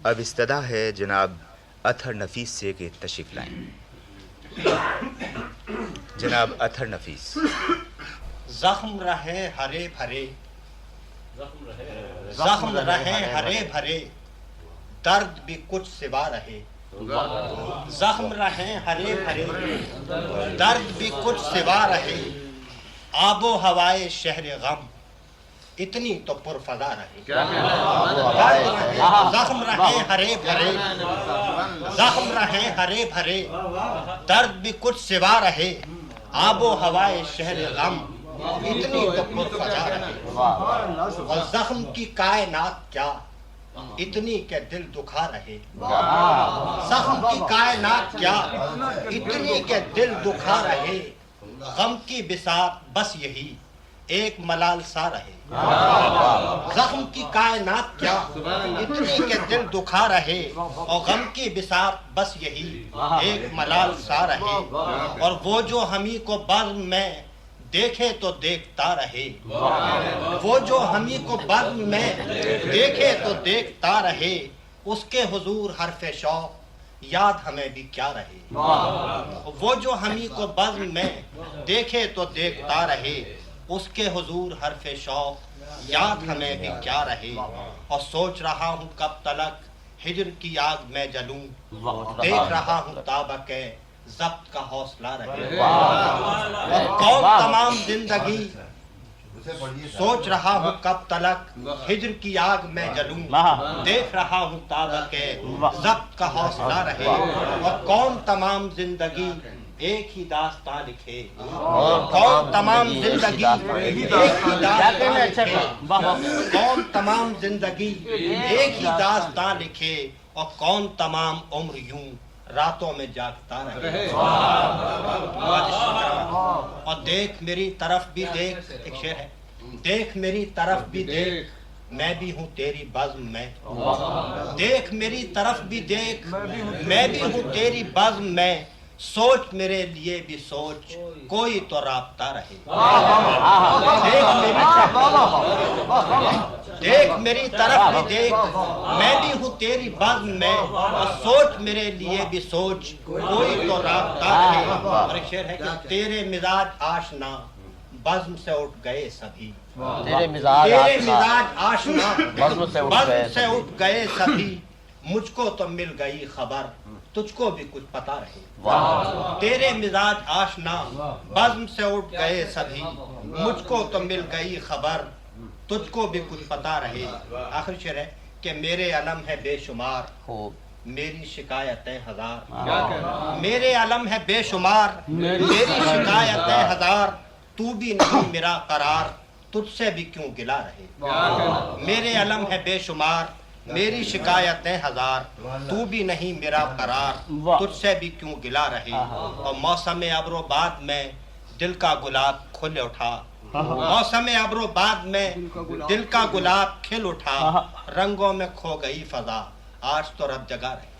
اب استدا ہے جناب اطہر نفیس سے کہ تشریف لائیں. جناب اطہر نفیس. زخم رہے ہرے بھرے، زخم رہے ہرے بھرے، درد بھی کچھ سوا رہے. زخم رہے ہرے بھرے، درد بھی کچھ سوا رہے. آب و ہوائے شہر غم اتنی تو پرفضا رہے. زخم رہے ہرے بھرے، زخم رہے ہرے بھرے، درد بھی کچھ سوا رہے. آب و ہوائے شہر غم اتنی تو پرفضا رہے. اور زخم کی کائنات کیا اتنی کہ دل دکھا رہے. زخم کی کائنات کیا اتنی کہ دل دکھا رہے. غم کی بساط بس یہی ایک ملال سا رہے. زخم کی کائنات کیا اتنی کہ دل دکھا رہے. اور غم کی بساط بس یہی ایک ملال سا رہے. اور وہ جو ہمیں کو بزم میں دیکھے تو دیکھتا رہے. وہ جو ہمیں کو بزم میں دیکھے تو دیکھتا رہے. اس کے حضور حرف شوق یاد ہمیں بھی کیا رہے. وہ جو ہمیں کو بزم میں دیکھے تو دیکھتا رہے. اس کے حضور حرف شوق یاد ہمیں بھی کیا رہے. اور سوچ رہا ہوں کب تلک ہجر کی آگ میں جلوں. دیکھ رہا ہوں تابہ کے ضبط کا حوصلہ رہے. اور کون تمام زندگی سوچ رہا ہوں کب تلک ہجر کی آگ میں جلوں. دیکھ رہا ہوں تابہ کے ضبط کا حوصلہ رہے. اور کون تمام زندگی ایک ہی داستان لکھے. کون تمام زندگی ایک ہی داستان لکھے. کون تمام زندگی ایک ہی داستان لکھے. اور کون تمام عمر یوں راتوں میں جاگتا رہے. اور دیکھ میری طرف بھی دیکھ، ایک شعر ہے، دیکھ میری طرف بھی دیکھ میں بھی ہوں تیری بزم میں. دیکھ میری طرف بھی دیکھ میں بھی ہوں تیری بزم میں. سوچ میرے لیے بھی سوچ کوئی تو رابطہ رہے. دیکھ میری طرف بھی دیکھ میں بھی ہوں تیری بزم میں. اور سوچ میرے لیے بھی سوچ کوئی تو رابطہ رہے. اور ایک شعر ہے کہ تیرے مزاج آشنا بزم سے اٹھ گئے سبھی. تیرے مزاج آشنا بزم سے اٹھ گئے سبھی. مجھ کو تو مل گئی خبر تجھ کو بھی کچھ پتا رہے. تیرے مزاج آشنا بزم سے اٹھ گئے سبھی. مجھ کو تو مل گئی خبر تجھ کو بھی کچھ پتا رہے. آخر شعر ہے کہ میرے علم ہے بے شمار میری شکایتیں ہزار. میرے علم ہے بے شمار میری شکایتیں ہزار. تو بھی نہیں میرا قرار تجھ سے بھی کیوں گلا رہے. میرے علم ہے بے شمار میری شکایتیں ہزار. تو بھی نہیں میرا قرار تجھ سے بھی کیوں گلا رہے. اور موسم ابر و باد میں دل کا گلاب کھل اٹھا. موسم ابر و باد میں دل کا گلاب کھل اٹھا. رنگوں میں کھو گئی فضا آج تو رب جگا رہے.